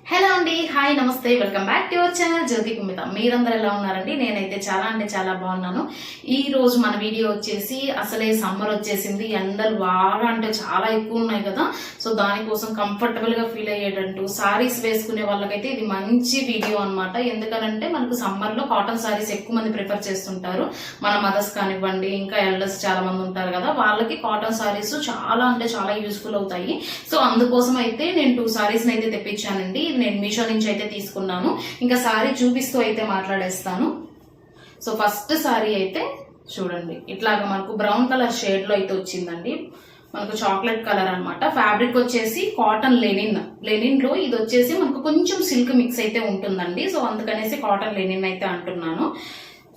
Hello అండి, hi, నమస్తే, welcome back to our channel Jyothi Kumitha. మీరందరూ ఎలా ఉన్నారండి? నేనైతే చాలా అంటే చాలా బాగున్నాను. ఈ రోజు మన వీడియో వచ్చేసి అసలే సమ్మర్ వచ్చేసింది, ఎండలు బాగా అంటే చాలా ఎక్కువ ఉన్నాయి కదా. సో దానికోసం కంఫర్టబుల్ గా ఫీల్ అయ్యేటట్టు సారీస్ వేసుకునే వాళ్ళకైతే ఇది మంచి వీడియో అనమాట. ఎందుకనంటే మనకు సమ్మర్ లో కాటన్ సారీస్ ఎక్కువ మంది ప్రిఫర్ చేస్తుంటారు. మన మదర్స్ కానివ్వండి, ఇంకా ఎల్డర్స్ చాలా మంది ఉంటారు కదా, వాళ్ళకి కాటన్ సారీస్ చాలా అంటే చాలా యూస్ఫుల్ అవుతాయి. సో అందుకోసం అయితే నేను 2 సారీస్ అయితే తెప్పించానండి. నేను మీషో నుంచి అయితే తీసుకున్నాను. ఇంకా సారీ చూపిస్తూ అయితే మాట్లాడేస్తాను. సో ఫస్ట్ సారీ అయితే చూడండి, ఇట్లాగా మనకు బ్రౌన్ కలర్ షేడ్ లో అయితే వచ్చిందండి. మనకు చాక్లెట్ కలర్ అన్నమాట. ఫ్యాబ్రిక్ వచ్చేసి కాటన్ లెనిన్ లో ఇది వచ్చేసి మనకు కొంచెం సిల్క్ మిక్స్ అయితే ఉంటుందండి. సో అందుకనేసి కాటన్ లెనిన్ అయితే అంటున్నాను.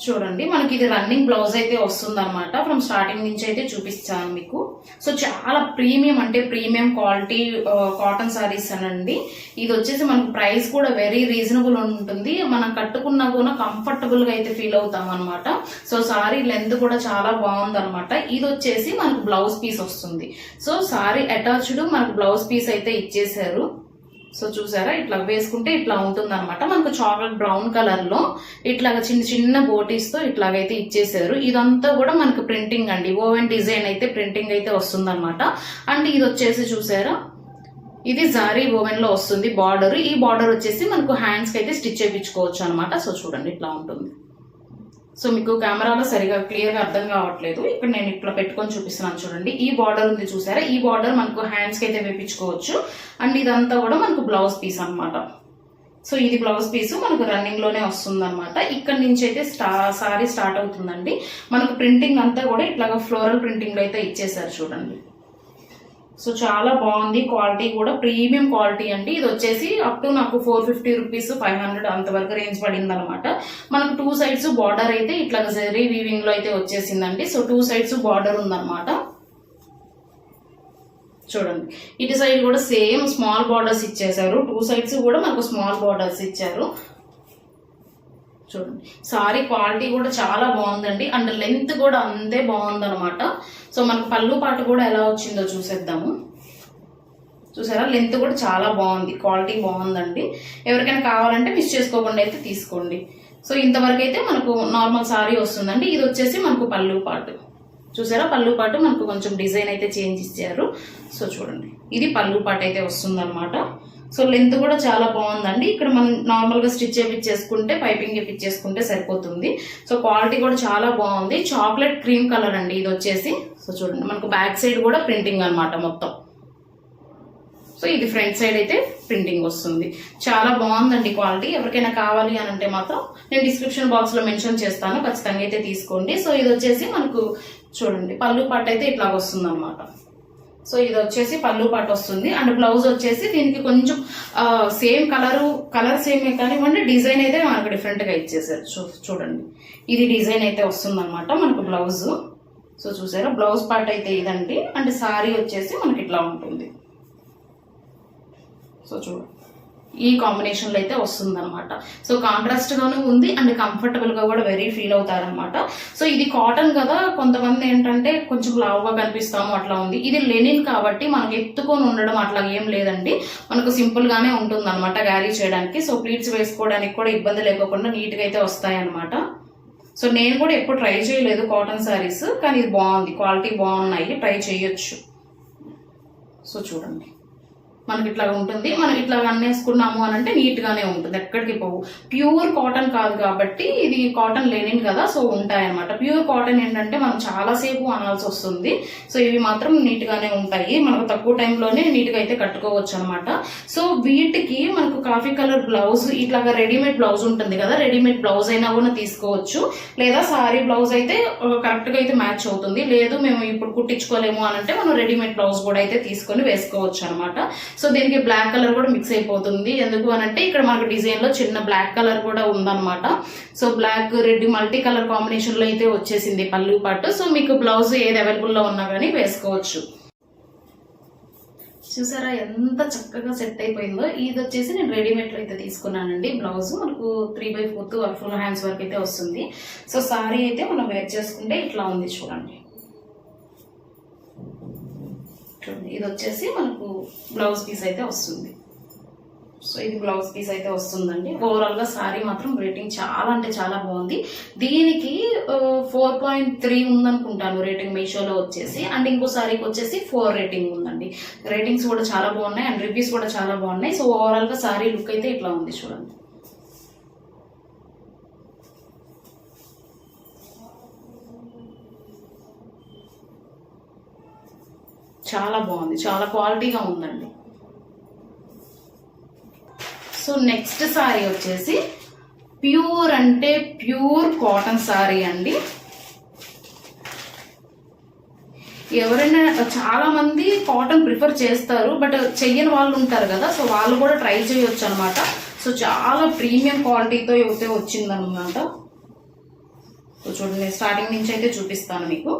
చూడండి, మనకి ఇది రన్నింగ్ బ్లౌజ్ అయితే వస్తుంది అనమాట. ఫ్రమ్ స్టార్టింగ్ నుంచి అయితే చూపిస్తాను మీకు. సో చాలా ప్రీమియం అంటే ప్రీమియం క్వాలిటీ కాటన్ సారీస్ అనండి. ఇది వచ్చేసి మనకు ప్రైస్ కూడా వెరీ రీజనబుల్ ఉంటుంది. మనం కట్టుకున్నా కూడా కంఫర్టబుల్ గా అయితే ఫీల్ అవుతాం అనమాట. సో సారీ లెంత్ కూడా చాలా బాగుంది అనమాట. ఇది వచ్చేసి మనకు బ్లౌజ్ పీస్ వస్తుంది. సో సారీ అటాచ్డ్ మనకు బ్లౌజ్ పీస్ అయితే ఇచ్చేసారు. సో చూసారా, ఇట్లా వేసుకుంటే ఇట్లా ఉంటుంది అనమాట. మనకు చాక్లెట్ బ్రౌన్ కలర్ లో ఇట్లాగా చిన్న చిన్న బోటీస్ తో ఇట్లాగైతే ఇచ్చేసారు. ఇదంతా కూడా మనకు ప్రింటింగ్ అండి, ఓవెన్ డిజైన్ అయితే ప్రింటింగ్ అయితే వస్తుంది అనమాట. అండ్ ఇది వచ్చేసి చూసారా, ఇది జారీ ఓవెన్ లో వస్తుంది బార్డర్. ఈ బార్డర్ వచ్చేసి మనకు హ్యాండ్స్ కి అయితే స్టిచ్ చేయించుకోవచ్చు అనమాట. సో చూడండి, ఇట్లా ఉంటుంది. సో మీకు కెమెరాలో సరిగా క్లియర్ గా అర్థం కావట్లేదు, ఇక్కడ నేను ఇట్లా పెట్టుకొని చూపిస్తున్నాను చూడండి. ఈ బార్డర్ ఉంది చూసారా, ఈ బార్డర్ మనకు హ్యాండ్స్ కి అయితే వేపించుకోవచ్చు. అండ్ ఇదంతా కూడా మనకు బ్లౌజ్ పీస్ అనమాట. సో ఇది బ్లౌజ్ పీస్ మనకు రన్నింగ్ లోనే వస్తుంది అనమాట. ఇక్కడ నుంచి అయితే సారీ స్టార్ట్ అవుతుందండి. మనకు ప్రింటింగ్ అంతా కూడా ఇట్లాగా ఫ్లోరల్ ప్రింటింగ్ లో అయితే ఇచ్చేసారు చూడండి. సో చాలా బాగుంది, క్వాలిటీ కూడా ప్రీమియం క్వాలిటీ అండి. ఇది వచ్చేసి అప్ టు నాకు 450 రూపీస్ 500 అంతవరకు రేంజ్ పడింది అనమాట. మనకు 2 సైడ్స్ బార్డర్ అయితే ఇట్లా జరీ వీవింగ్ లో అయితే వచ్చేసిందండి. సో 2 సైడ్స్ బార్డర్ ఉందన్నమాట. చూడండి, ఇటు సైడ్ కూడా సేమ్ స్మాల్ బార్డర్స్ ఇచ్చేసారు. 2 సైడ్స్ కూడా మనకు స్మాల్ బార్డర్స్ ఇచ్చారు. చూడండి, సారీ క్వాలిటీ కూడా చాలా బాగుందండి. అండ్ లెంత్ కూడా అంతే బాగుంది అనమాట. సో మనకు పళ్ళు పాటు కూడా ఎలా వచ్చిందో చూసేద్దాము. చూసారా, లెంత్ కూడా చాలా బాగుంది, క్వాలిటీ బాగుందండి. ఎవరికైనా కావాలంటే మిస్ చేసుకోకుండా అయితే తీసుకోండి. సో ఇంతవరకు అయితే మనకు నార్మల్ సారీ వస్తుందండి. ఇది వచ్చేసి మనకు పళ్ళు పాటు. చూసారా, పళ్ళు పాటు మనకు కొంచెం డిజైన్ అయితే చేంజ్ ఇచ్చారు. సో చూడండి, ఇది పళ్ళు పాటు అయితే వస్తుంది అనమాట. సో లెంత్ కూడా చాలా బాగుందండి. ఇక్కడ మనం నార్మల్ గా స్టిచ్ చేపించేసుకుంటే, పైపింగ్ చేపించేసుకుంటే సరిపోతుంది. సో క్వాలిటీ కూడా చాలా బాగుంది. చాక్లెట్ క్రీమ్ కలర్ అండి ఇది వచ్చేసి. సో చూడండి, మనకు బ్యాక్ సైడ్ కూడా ప్రింటింగ్ అనమాట మొత్తం. సో ఇది ఫ్రంట్ సైడ్ అయితే ప్రింటింగ్ వస్తుంది. చాలా బాగుందండి క్వాలిటీ. ఎవరికైనా కావాలి అని అంటే మాత్రం నేను డిస్క్రిప్షన్ బాక్స్ లో మెన్షన్ చేస్తాను, ఖచ్చితంగా అయితే తీసుకోండి. సో ఇది వచ్చేసి మనకు చూడండి పళ్ళు పాటు అయితే ఇట్లా వస్తుంది అనమాట. సో ఇది వచ్చేసి పళ్ళు పాటు వస్తుంది. అండ్ బ్లౌజ్ వచ్చేసి దీనికి కొంచెం సేమ్ కలర్ సేమ్ కానివ్వండి, డిజైన్ అయితే మనకు డిఫరెంట్ గా ఇచ్చేసారు. చూడండి, ఇది డిజైన్ అయితే వస్తుంది అనమాట మనకు బ్లౌజ్. సో చూసారా, బ్లౌజ్ పార్ట్ అయితే ఇదండి. అండ్ సారీ వచ్చేసి మనకి ఇట్లా ఉంటుంది. సో చూడండి, ఈ కాంబినేషన్ లో అయితే వస్తుంది అనమాట. సో కాంట్రాస్ట్ గాను ఉంది అండ్ కంఫర్టబుల్ గా కూడా వెరీ ఫీల్ అవుతారనమాట. సో ఇది కాటన్ కదా, కొంతమంది ఏంటంటే కొంచెం లావుగా కనిపిస్తాము అట్లా ఉంది. ఇది లెనిన్ కాబట్టి మనకు ఎత్తుకొని ఉండడం అట్లా ఏం లేదండి. మనకు సింపుల్ గానే ఉంటుంది అనమాట క్యారీ చేయడానికి. సో ప్లీట్స్ వేసుకోవడానికి కూడా ఇబ్బంది లేకుండా నీట్ గా అయితే వస్తాయి అనమాట. సో నేను కూడా ఎప్పుడు ట్రై చేయలేదు కాటన్ శారీస్, కానీ ఇది బాగుంది, క్వాలిటీ బాగున్నాయి, ట్రై చేయొచ్చు. సో చూడండి, మనకి ఇట్లా ఉంటుంది. మనం ఇట్లా అన్నేసుకున్నాము అని అంటే నీట్ గానే ఉంటుంది, ఎక్కడికి పోవు. ప్యూర్ కాటన్ కాదు కాబట్టి ఇది కాటన్ లెనిన్ కదా, సో ఉంటాయి అనమాట. ప్యూర్ కాటన్ ఏంటంటే మనం చాలా సేపు అనాల్సి వస్తుంది. సో ఇవి మాత్రం నీట్ గానే ఉంటాయి, మనకు తక్కువ టైంలోనే నీట్ గా అయితే కట్టుకోవచ్చు అనమాట. సో వీటికి మనకు కాఫీ కలర్ బ్లౌజ్, ఇట్లాగా రెడీమేడ్ బ్లౌజ్ ఉంటుంది కదా, రెడీమేడ్ బ్లౌజ్ అయినా కూడా తీసుకోవచ్చు. లేదా సారీ బ్లౌజ్ అయితే కరెక్ట్ గా అయితే మ్యాచ్ అవుతుంది. లేదు మేము ఇప్పుడు కుట్టించుకోలేము అని అంటే మనం రెడీమేడ్ బ్లౌజ్ కూడా అయితే తీసుకొని వేసుకోవచ్చు అనమాట. సో దీనికి బ్లాక్ కలర్ కూడా మిక్స్ అయిపోతుంది. ఎందుకు అనంటే ఇక్కడ మనకు డిజైన్ లో చిన్న బ్లాక్ కలర్ కూడా ఉందన్నమాట. So black red multi colour combination లో అయితే వచ్చేసింది పళ్ళు పాటు. సో మీకు బ్లౌజ్ ఏది అవైలబుల్ లో ఉన్నా కానీ వేసుకోవచ్చు. చూసారా ఎంత చక్కగా సెట్ అయిపోయిందో. ఇది వచ్చేసి నేను రెడీమేడ్ లో అయితే తీసుకున్నానండి. బ్లౌజ్ మనకు 3/4 ఫుల్ హ్యాండ్స్ వరకు అయితే వస్తుంది. సో సారీ అయితే మనం వేర్ చేసుకుంటే ఇట్లా ఉంది చూడండి. ఇది వచ్చేసి మనకు బ్లౌజ్ పీస్ అయితే వస్తుంది. సో ఇది బ్లౌజ్ పీస్ అయితే వస్తుందండి. ఓవరాల్ గా సారీ మాత్రం రేటింగ్ చాలా అంటే చాలా బాగుంది. దీనికి 4.3 ఉందనుకుంటాను రేటింగ్ మీషోలో వచ్చేసి. అండ్ ఇంకో సారీకి వచ్చేసి 4 రేటింగ్ ఉందండి. రేటింగ్స్ కూడా చాలా బాగున్నాయి అండ్ రివ్యూస్ కూడా చాలా బాగున్నాయి. సో ఓవరాల్ గా సారీ లుక్ అయితే ఇట్లా ఉంది చూడండి. చాలా బాగుంది, చాలా క్వాలిటీగా ఉందండి. సో నెక్స్ట్ సారీ వచ్చేసి ప్యూర్ అంటే ప్యూర్ కాటన్ సారీ అండి. ఎవరైనా చాలా మంది కాటన్ ప్రిఫర్ చేస్తారు, బట్ చెయ్యని వాళ్ళు ఉంటారు కదా, సో వాళ్ళు కూడా ట్రై చేయొచ్చు అనమాట. సో చాలా ప్రీమియం క్వాలిటీతో అయితే వచ్చిందనమాట. సో చూడండి, స్టార్టింగ్ నుంచి అయితే చూపిస్తాను మీకు.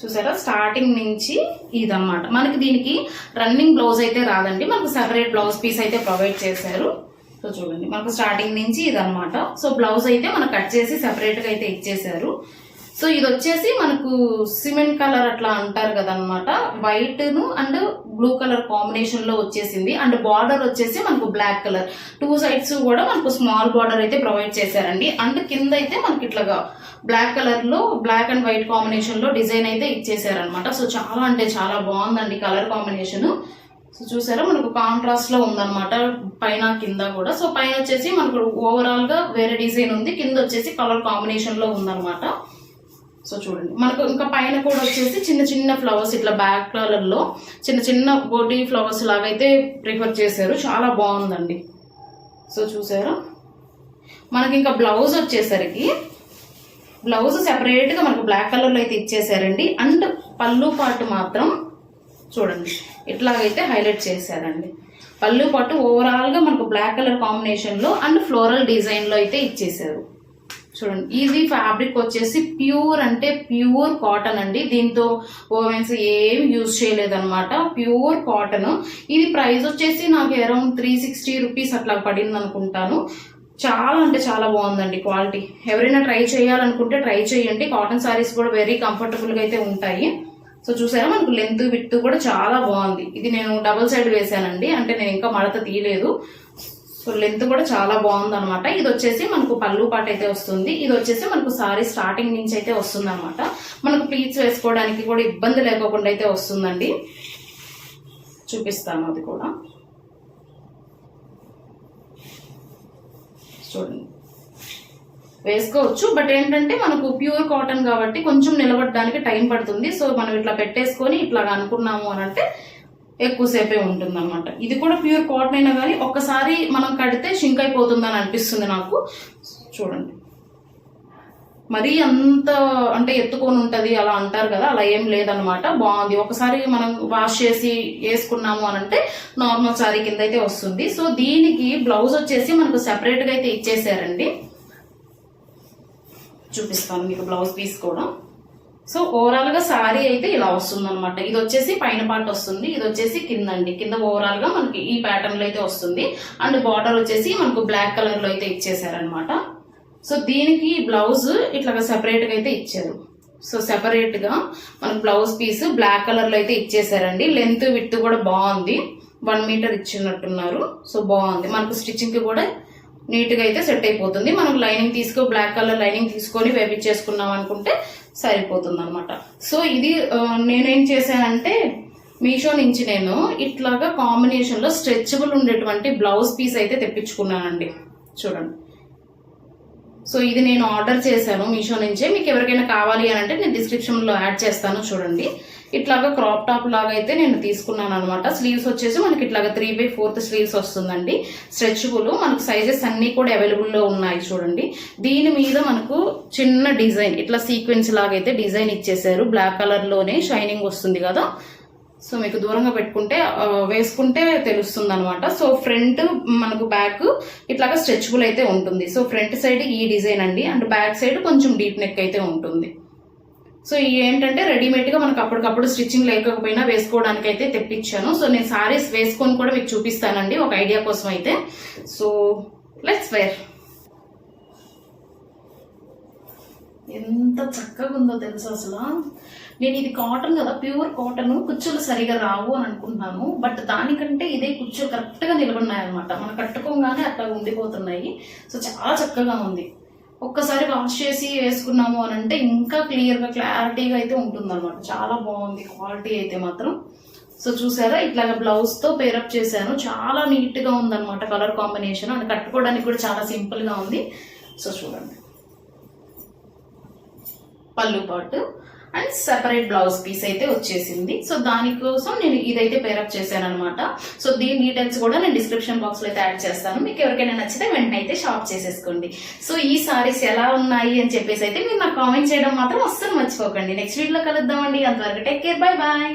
చూసారా, స్టార్టింగ్ నుంచి ఇదన్నమాట. మనకి దీనికి రన్నింగ్ బ్లౌజ్ అయితే రాదండి, మనకు సెపరేట్ బ్లౌజ్ పీస్ అయితే ప్రొవైడ్ చేశారు. సో చూడండి, మనకు స్టార్టింగ్ నుంచి ఇదన్నమాట. సో బ్లౌజ్ అయితే మనకు కట్ చేసి సెపరేట్ గా అయితే ఇచ్చేసారు. సో ఇది వచ్చేసి మనకు సిమెంట్ కలర్ అట్లా అంటారు కదా అనమాట, వైట్ ను అండ్ బ్లూ కలర్ కాంబినేషన్ లో వచ్చేసింది. అండ్ బార్డర్ వచ్చేసి మనకు బ్లాక్ కలర్, 2 సైడ్స్ కూడా మనకు స్మాల్ బార్డర్ అయితే ప్రొవైడ్ చేశారండి. అండ్ కింద అయితే మనకి ఇట్లాగా బ్లాక్ కలర్ లో బ్లాక్ అండ్ వైట్ కాంబినేషన్ లో డిజైన్ అయితే ఇచ్చేసారనమాట. సో చాలా అంటే చాలా బాగుందండి కలర్ కాంబినేషన్. సో చూసారా, మనకు కాంట్రాస్ట్ లో ఉందన్నమాట పైన కింద కూడా. సో పైన వచ్చేసి మనకు ఓవరాల్ గా వేరే డిజైన్ ఉంది, కింద వచ్చేసి కలర్ కాంబినేషన్ లో ఉందన్నమాట. సో చూడండి, మనకు ఇంకా పైన కూడా వచ్చేసి చిన్న చిన్న ఫ్లవర్స్ ఇట్లా బ్యాక్ కలర్ లో చిన్న చిన్న బోడీ ఫ్లవర్స్ లాగా అయితే ప్రిఫర్ చేశారు. చాలా బాగుందండి. సో చూసారా, మనకి ఇంకా బ్లౌజ్ వచ్చేసరికి బ్లౌజ్ సెపరేట్ గా మనకు బ్లాక్ కలర్ లో అయితే ఇచ్చేసారండి. అండ్ పళ్ళు పాటు మాత్రం చూడండి ఇట్లాగైతే హైలైట్ చేశారండి. పళ్ళు పాటు ఓవరాల్ గా మనకు బ్లాక్ కలర్ కాంబినేషన్ లో అండ్ ఫ్లోరల్ డిజైన్ లో అయితే ఇచ్చేసారు. చూడండి, ఇది ఫ్యాబ్రిక్ వచ్చేసి ప్యూర్ అంటే ప్యూర్ కాటన్ అండి. దీంతో ఓవెన్స్ ఏమి యూజ్ చేయలేదన్నమాట, ప్యూర్ కాటన్. ఇది ప్రైస్ వచ్చేసి నాకు అరౌండ్ 360 రూపీస్ అట్లా పడింది అనుకుంటాను. చాలా అంటే చాలా బాగుందండి క్వాలిటీ. ఎవరైనా ట్రై చేయాలనుకుంటే ట్రై చేయండి. కాటన్ సారీస్ కూడా వెరీ కంఫర్టబుల్ గా అయితే ఉంటాయి. సో చూసారా, మనకు లెంత్ విడ్త్ కూడా చాలా బాగుంది. ఇది నేను డబుల్ సైడ్ వేసానండి, అంటే నేను ఇంకా మడత తీయలేదు. సో లెంత్ కూడా చాలా బాగుంది అనమాట. ఇది వచ్చేసి మనకు పళ్ళు పాట అయితే వస్తుంది. ఇది వచ్చేసి మనకు సారీ స్టార్టింగ్ నుంచి అయితే వస్తుంది అనమాట. మనకు ప్లీట్స్ వేసుకోవడానికి కూడా ఇబ్బంది లేకోకుండా అయితే వస్తుందండి. చూపిస్తాను అది కూడా. చూడండి, వేసుకోవచ్చు, బట్ ఏంటంటే మనకు ప్యూర్ కాటన్ కాబట్టి కొంచెం నిలబడడానికి టైం పడుతుంది. సో మనం ఇట్లా పెట్టేసుకొని ఇట్లా అనుకున్నాము అని అంటే ఎక్కువసేపే ఉంటుంది అనమాట. ఇది కూడా ప్యూర్ కాటన్ అయినా కానీ ఒక్కసారి మనం కడితే షింక్ అయిపోతుంది అని అనిపిస్తుంది నాకు. చూడండి, మరీ అంత అంటే ఎత్తుకొని ఉంటది అలా అంటారు కదా, అలా ఏం లేదనమాట. బాగుంది. ఒకసారి మనం వాష్ చేసి వేసుకున్నాము అని అంటే నార్మల్ సారీ కింద అయితే వస్తుంది. సో దీనికి బ్లౌజ్ వచ్చేసి మనకు సెపరేట్ గా అయితే ఇచ్చేసారండి. చూపిస్తాను మీకు బ్లౌజ్ పీస్ కూడా. సో ఓవరాల్ గా సారీ అయితే ఇలా వస్తుంది అనమాట. ఇది వచ్చేసి పైన పార్ట్ వస్తుంది, ఇది వచ్చేసి కింద అండి. కింద ఓవరాల్ గా మనకి ఈ ప్యాటర్న్ లో అయితే వస్తుంది. అండ్ బార్డర్ వచ్చేసి మనకు బ్లాక్ కలర్ లో అయితే ఇచ్చేసారనమాట. సో దీనికి బ్లౌజ్ ఇట్లా సెపరేట్ గా అయితే ఇచ్చారు. సో సెపరేట్ గా మనకు బ్లౌజ్ పీస్ బ్లాక్ కలర్ లో అయితే ఇచ్చేసారండి. లెంత్ విడ్త్ కూడా బాగుంది, 1 మీటర్ ఇచ్చినట్టున్నారు. సో బాగుంది. మనకు స్టిచ్చింగ్ కి కూడా నీట్ గా అయితే సెట్ అయిపోతుంది. మనం లైనింగ్ బ్లాక్ కలర్ లైనింగ్ తీసుకొని వేపించేసుకున్నాం అనుకుంటే సరిపోతుంది అనమాట. సో ఇది నేనేం చేశానంటే మీషో నుంచి నేను ఇట్లాగా కాంబినేషన్ లో స్ట్రెచబుల్ ఉండేటువంటి బ్లౌజ్ పీస్ అయితే తెప్పించుకున్నానండి. చూడండి, సో ఇది నేను ఆర్డర్ చేశాను మీషో నుంచే. మీకు ఎవరికైనా కావాలి అని అంటే నేను డిస్క్రిప్షన్ లో యాడ్ చేస్తాను. చూడండి, ఇట్లాగా క్రాప్ టాప్ లాగా అయితే నేను తీసుకున్నాను అనమాట. స్లీవ్స్ వచ్చేసి మనకి ఇట్లాగా 3/4 స్లీవ్స్ వస్తుందండి. స్ట్రెచబుల్, మనకు సైజెస్ అన్ని కూడా అవైలబుల్ లో ఉన్నాయి. చూడండి, దీని మీద మనకు చిన్న డిజైన్ ఇట్లా సీక్వెన్స్ లాగా అయితే డిజైన్ ఇచ్చేసారు. బ్లాక్ కలర్ లోనే షైనింగ్ వస్తుంది కదా. సో మీకు దూరంగా పెట్టుకుంటే వేసుకుంటే తెలుస్తుంది అనమాట. సో ఫ్రంట్ మనకు బ్యాక్ ఇట్లాగా స్ట్రెచబుల్ అయితే ఉంటుంది. సో ఫ్రంట్ సైడ్ ఈ డిజైన్ అండి, అండ్ బ్యాక్ సైడ్ కొంచెం డీప్ నెక్ అయితే ఉంటుంది. సో ఏంటంటే రెడీమేడ్ గా మనకు అప్పటికప్పుడు స్టిచ్చింగ్ లేకపోయినా వేసుకోవడానికి అయితే తెప్పించాను. సో నేను సారీస్ వేసుకొని కూడా మీకు చూపిస్తానండి ఒక ఐడియా కోసం అయితే. So let's wear. ఎంత చక్కగా ఉందో తెలుసు అసలు. నేను ఇది కాటన్ కదా, ప్యూర్ కాటన్, కుచ్చులు సరిగా రావు అని అనుకుంటున్నాను. బట్ దానికంటే ఇదే కుచ్చులు కరెక్ట్గా నిలబడినాయి అనమాట. మనం కట్టుకోగానే అట్లా ఉండిపోతున్నాయి. సో చాలా చక్కగా ఉంది. ఒక్కసారి వాష్ చేసి వేసుకున్నాము అని అంటే ఇంకా క్లియర్గా క్లారిటీగా అయితే ఉంటుంది అనమాట. చాలా బాగుంది క్వాలిటీ అయితే మాత్రం. సో చూసారా, ఇట్లాగా బ్లౌజ్తో పేరప్ చేశాను. చాలా నీట్గా ఉందన్నమాట కలర్ కాంబినేషన్. అండ్ కట్టుకోవడానికి కూడా చాలా సింపుల్గా ఉంది. సో చూడండి, పళ్ళు పాటు అండ్ సెపరేట్ బ్లౌజ్ పీస్ అయితే వచ్చేసింది. సో దానికోసం నేను ఇదైతే పేరప్ చేశాను అనమాట. సో దీని డీటెయిల్స్ కూడా నేను డిస్క్రిప్షన్ బాక్స్ లో అయితే యాడ్ చేస్తాను. మీకు ఎవరికైనా నచ్చితే వెంటనే అయితే షాప్ చేసేసుకోండి. సో ఈ సారీస్ ఎలా ఉన్నాయి అని చెప్పేసి అయితే మీరు నాకు కామెంట్ చేయడం మాత్రం అస్సలు మర్చిపోకండి. నెక్స్ట్ వీడియోలో కలుద్దామండి. అంతవరకు టేక్ కేర్, బై బాయ్.